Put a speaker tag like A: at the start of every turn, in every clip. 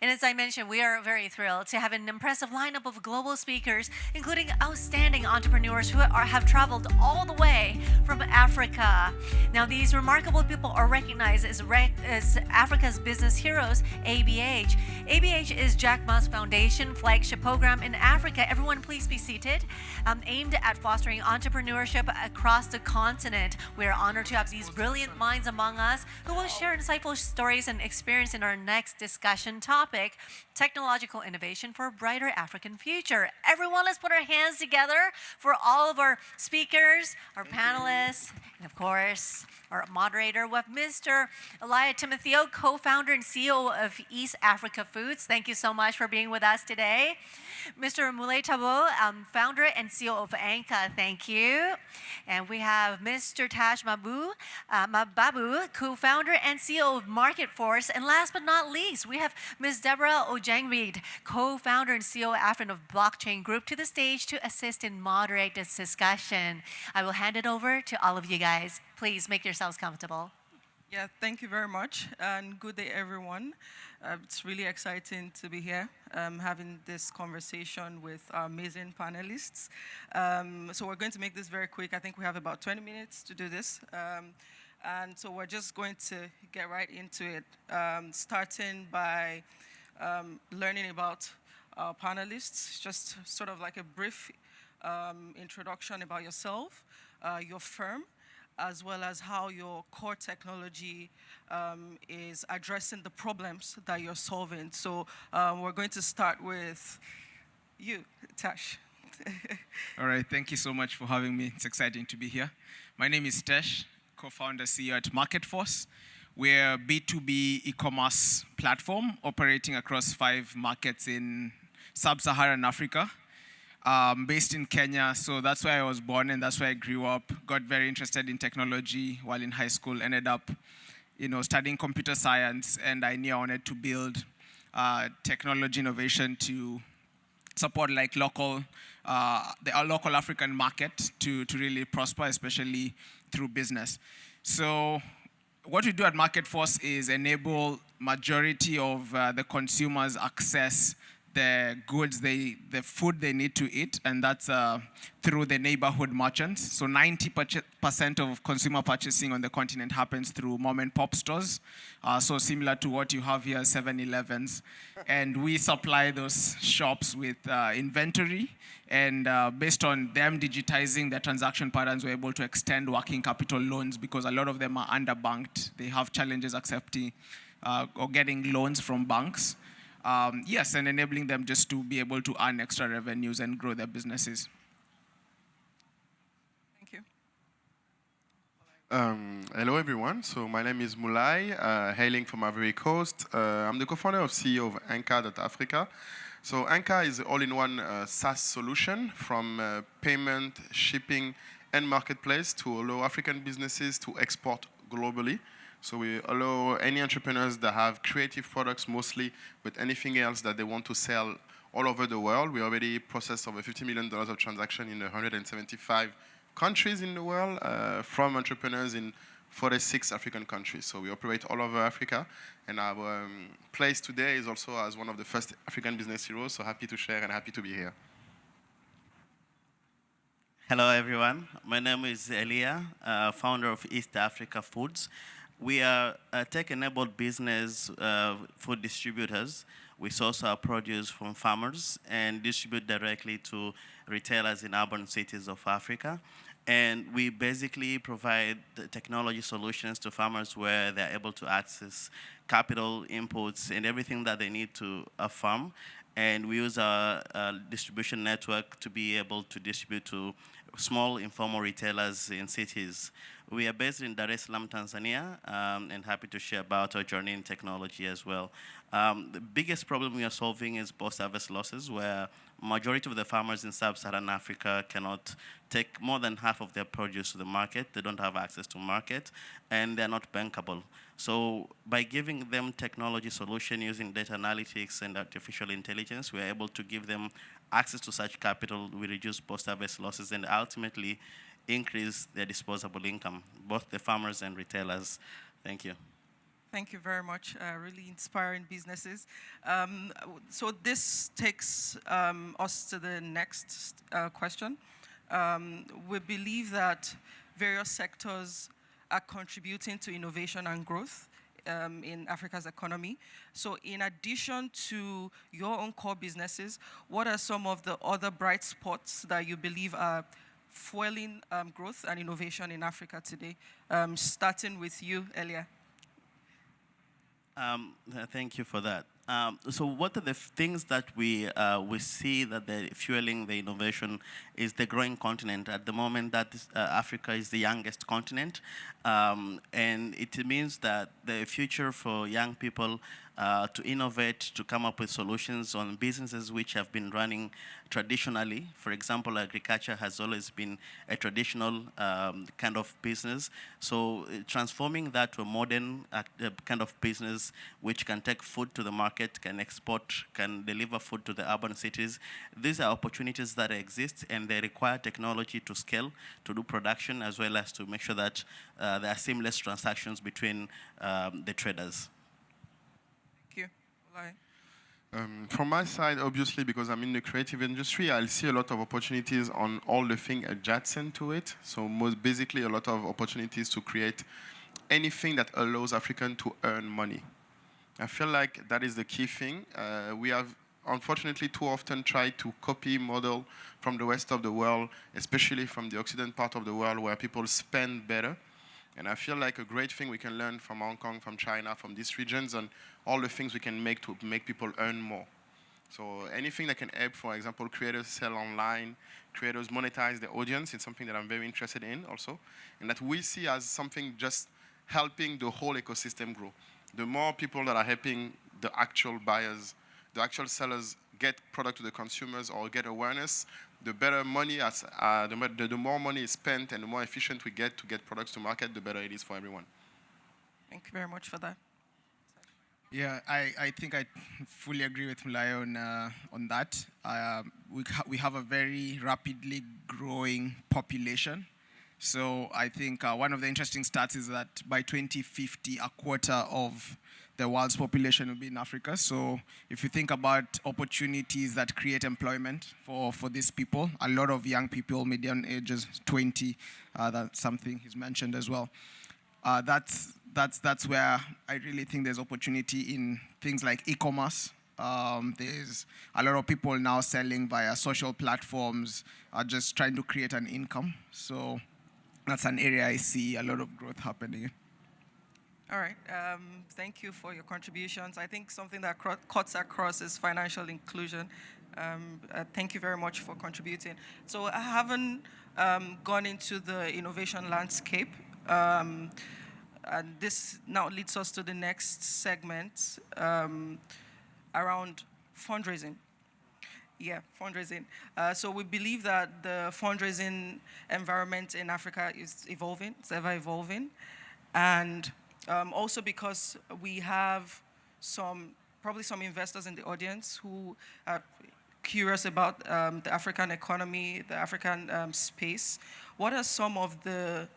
A: And as I mentioned, we are very thrilled to have an impressive lineup of global speakers, including outstanding entrepreneurs who have traveled all the way from Africa. Now, these remarkable people are recognized as Africa's business heroes, ABH. ABH is Jack Ma's foundation flagship program in Africa. Everyone, please be seated. Aimed at fostering entrepreneurship across the continent. We are honored to have these brilliant minds among us who will share insightful stories and experience in our next discussion topic, technological innovation for a brighter African future. Everyone, let's put our hands together for all of our speakers, our panelists, and of course, our moderator. We have Mr. Elia Timotheo, co-founder and CEO of East Africa Foods. Thank you so much for being with us today. Mr. Moulaye, founder and CEO of ANKA. Thank you. And we have Mr. Tesh Mbaabu, co-founder and CEO of MarketForce. And last but not least, we have Ms. Deborah Ojengbede, co-founder and CEO of AFEN of Blockchain Group, to the stage to assist and moderate this discussion. I will hand it over to all of you guys. Please make yourselves comfortable.
B: Yeah, thank you very much, and good day, everyone. It's really exciting to be here, having this conversation with our amazing panelists. So we're going to make this very quick. I think we have about 20 minutes to do this. And so we're just going to get right into it, starting by learning about our panelists, just sort of like a brief introduction about yourself, your firm, as well as how your core technology is addressing the problems that you're solving. So we're going to start with you, Tesh.
C: All right, thank you so much for having me. It's exciting to be here. My name is Tesh, co-founder, CEO at MarketForce. We're a B2B e-commerce platform operating across 5 markets in sub-Saharan Africa. Based in Kenya, so that's where I was born and that's where I grew up. Got very interested in technology while in high school. Ended up, studying computer science, and I knew I wanted to build technology innovation to support like the local African market to really prosper, especially through business. So what we do at MarketForce is enable majority of the consumers access the goods, the food they need to eat, and that's through the neighborhood merchants. So 90% of consumer purchasing on the continent happens through mom-and-pop stores, so similar to what you have here, 7-Elevens. And we supply those shops with inventory, and based on them digitizing their transaction patterns, we're able to extend working capital loans because a lot of them are underbanked. They have challenges accepting or getting loans from banks. Yes, and enabling them just to be able to earn extra revenues and grow their businesses.
B: Thank you.
D: Hello, everyone. So my name is Moulaye, hailing from Ivory Coast. I'm the co-founder of CEO of ANKA.Africa. So ANKA is an all-in-one SaaS solution from payment, shipping, and marketplace to allow African businesses to export globally. So we allow any entrepreneurs that have creative products mostly with anything else that they want to sell all over the world. We already processed over $50 million of transaction in 175 countries in the world from entrepreneurs in 46 African countries. So we operate all over Africa. And our place today is also as one of the first African business heroes. So happy to share and happy to be here.
E: Hello, everyone. My name is Elia, founder of East Africa Foods. We are a tech-enabled business, food distributors. We source our produce from farmers and distribute directly to retailers in urban cities of Africa. And we basically provide the technology solutions to farmers where they're able to access capital, inputs, and everything that they need to farm. And we use our distribution network to be able to distribute to small informal retailers in cities. We are based in Dar es Salaam, Tanzania, and happy to share about our journey in technology as well. The biggest problem we are solving is post-harvest losses, where majority of the farmers in sub-Saharan Africa cannot take more than half of their produce to the market. They don't have access to market, and they're not bankable. So by giving them technology solution using data analytics and artificial intelligence, we're able to give them access to such capital. We reduce post-harvest losses and ultimately increase their disposable income, both the farmers and retailers. Thank you.
B: Thank you very much. Really inspiring businesses. So this takes us to the next question. We believe that various sectors are contributing to innovation and growth in Africa's economy. So in addition to your own core businesses, what are some of the other bright spots that you believe are fueling growth and innovation in Africa today? Starting with you, Elia.
E: Thank you for that. So what are the things that we see that they're fueling the innovation is the growing continent. At the moment, that is, Africa is the youngest continent, and it means that the future for young people to innovate, to come up with solutions on businesses which have been running traditionally. For example, agriculture has always been a traditional kind of business. So transforming that to a modern kind of business which can take food to the market, can export, can deliver food to the urban cities. These are opportunities that exist, and they require technology to scale, to do production, as well as to make sure that there are seamless transactions between the traders.
B: Thank you. Moulaye.
D: From my side, obviously, because I'm in the creative industry, I'll see a lot of opportunities on all the things adjacent to it. So most basically, a lot of opportunities to create anything that allows Africans to earn money. I feel like that is the key thing. We have, unfortunately, too often tried to copy model from the rest of the world, especially from the Occident part of the world, where people spend better. And I feel like a great thing we can learn from Hong Kong, from China, from these regions, and all the things we can make to make people earn more. So anything that can help, for example, creators sell online, creators monetize their audience, it's something that I'm very interested in also, and that we see as something just helping the whole ecosystem grow. The more people that are helping the actual buyers, the actual sellers get product to the consumers or get awareness, the better money, the more money is spent and the more efficient we get to get products to market, the better it is for everyone.
B: Thank you very much for that.
C: Yeah, I think I fully agree with Moulaye on that. We have a very rapidly growing population. So I think one of the interesting stats is that by 2050, a quarter of the world's population will be in Africa. So if you think about opportunities that create employment for these people, a lot of young people, median age is 20, that's something he's mentioned as well. That's where I really think there's opportunity in things like e-commerce. There's a lot of people now selling via social platforms, just trying to create an income. So that's an area I see a lot of growth happening.
B: All right. Thank you for your contributions. I think something that cuts across is financial inclusion. Thank you very much for contributing. So I haven't gone into the innovation landscape. And this now leads us to the next segment around fundraising. Yeah, fundraising. So we believe that the fundraising environment in Africa is evolving. It's ever evolving. And also because we have probably some investors in the audience who are curious about the African economy, the African space. What are some of the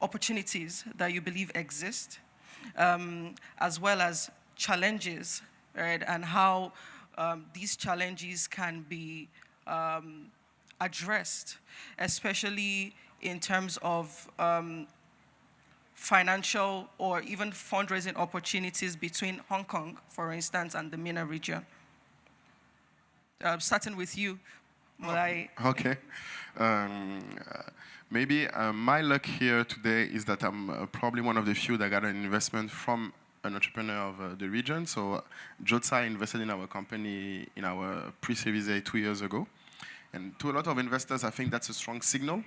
B: opportunities that you believe exist, as well as challenges, right? And how these challenges can be addressed, especially in terms of financial or even fundraising opportunities between Hong Kong, for instance, and the MENA region. Starting with you, Moulaye.
D: Okay. Maybe my luck here today is that I'm probably one of the few that got an investment from an entrepreneur of the region. So Jotsa invested in our company in our pre-Series A 2 years ago. And to a lot of investors, I think that's a strong signal.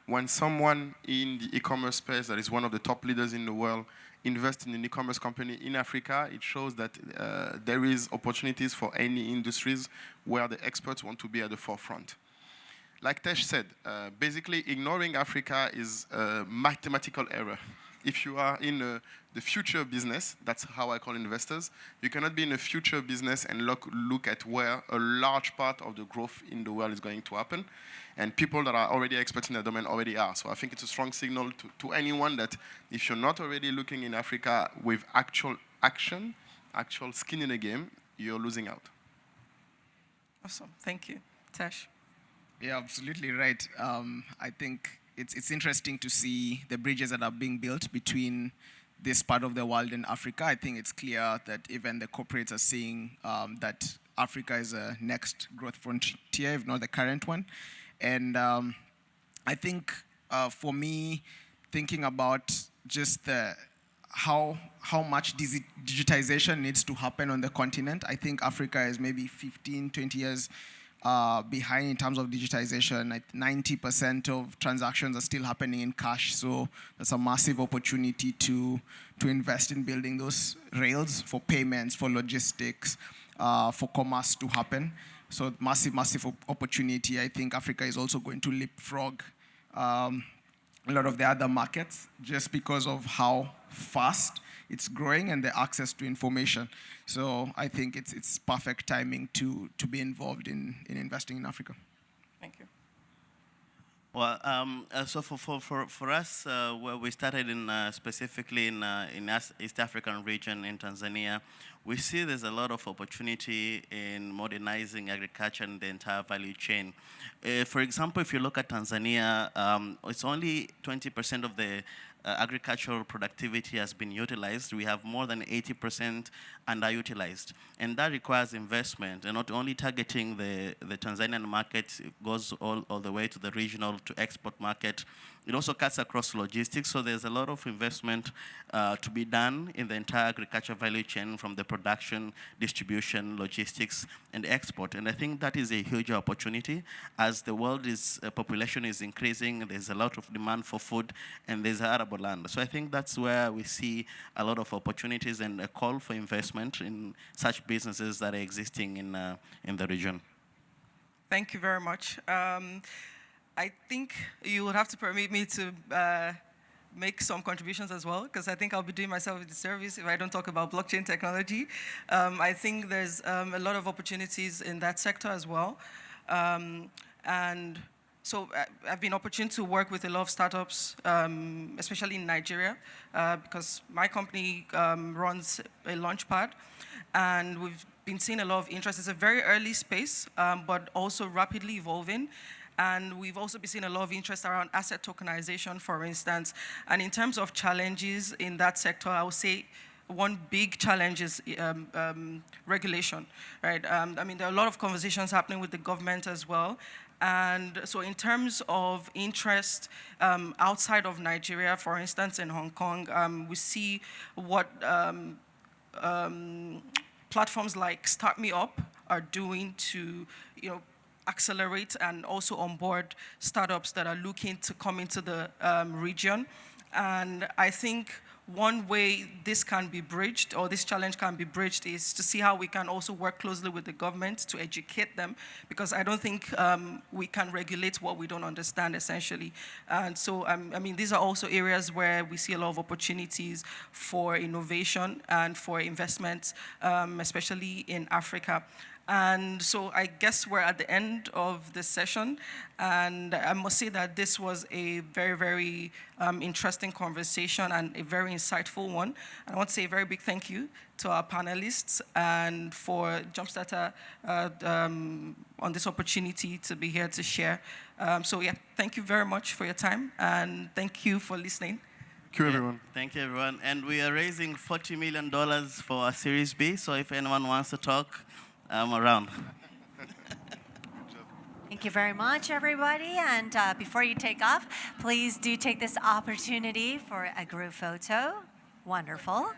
D: When someone in the e-commerce space that is one of the top leaders in the world invests in an e-commerce company in Africa, it shows that there is opportunities for any industries where the experts want to be at the forefront. Like Tesh said, basically ignoring Africa is a mathematical error. if you are in the future business, that's how I call investors, you cannot be in a future business and look at where a large part of the growth in the world is going to happen. And people that are already experts in the domain already are. So I think it's a strong signal to anyone that if you're not already looking in Africa with actual action, actual skin in the game, you're losing out.
B: Awesome. Thank you. Tesh?
C: Yeah, absolutely right. I think it's interesting to see the bridges that are being built between this part of the world and Africa. I think it's clear that even the corporates are seeing that Africa is a next growth frontier, if not the current one. And I think for me, thinking about just how much digitization needs to happen on the continent, I think Africa is maybe 15, 20 years behind in terms of digitization. 90% of transactions are still happening in cash, so that's a massive opportunity to invest in building those rails for payments, for logistics, for commerce to happen. So massive opportunity. I think Africa is also going to leapfrog a lot of the other markets just because of how fast it's growing and the access to information. So I think it's perfect timing to be involved in investing in Africa.
B: Thank you.
E: Well, so for us, where we started specifically in East African region in Tanzania, we see there's a lot of opportunity in modernizing agriculture and the entire value chain. For example, if you look at Tanzania, it's only 20% of the agricultural productivity has been utilized. We have more than 80% underutilized. And that requires investment, and not only targeting the Tanzanian market, it goes all the way to the regional to export market. It also cuts across logistics, so there's a lot of investment to be done in the entire agriculture value chain, from the production, distribution, logistics, and export. And I think that is a huge opportunity. As the world population is increasing, there's a lot of demand for food, and there's arable land. So I think that's where we see a lot of opportunities and a call for investment in such businesses that are existing in the region.
B: Thank you very much. I think you would have to permit me to make some contributions as well, because I think I'll be doing myself a disservice if I don't talk about blockchain technology. I think there's a lot of opportunities in that sector as well. And so I've been opportune to work with a lot of startups, especially in Nigeria, because my company runs a launchpad, and we've been seeing a lot of interest. It's a very early space, but also rapidly evolving. And we've also been seeing a lot of interest around asset tokenization, for instance. And in terms of challenges in that sector, I would say one big challenge is regulation, right? I mean, there are a lot of conversations happening with the government as well. And so in terms of interest outside of Nigeria, for instance, in Hong Kong, we see what platforms like Start Me Up are doing to, accelerate and also onboard startups that are looking to come into the region. And I think one way this can be bridged, or this challenge can be bridged, is to see how we can also work closely with the government to educate them, because I don't think we can regulate what we don't understand, essentially. And so, I mean, these are also areas where we see a lot of opportunities for innovation and for investment, especially in Africa. And so I guess we're at the end of this session, and I must say that this was a very, very interesting conversation and a very insightful one. And I want to say a very big thank you to our panelists and for JUMPSTARTER on this opportunity to be here to share. So yeah, thank you very much for your time, and thank you for listening.
D: Thank you, everyone.
E: Thank you, everyone. And we are raising $40 million for our Series B, so if anyone wants to talk, I'm around.
A: Thank you very much, everybody. And before you take off, please do take this opportunity for a group photo. Wonderful.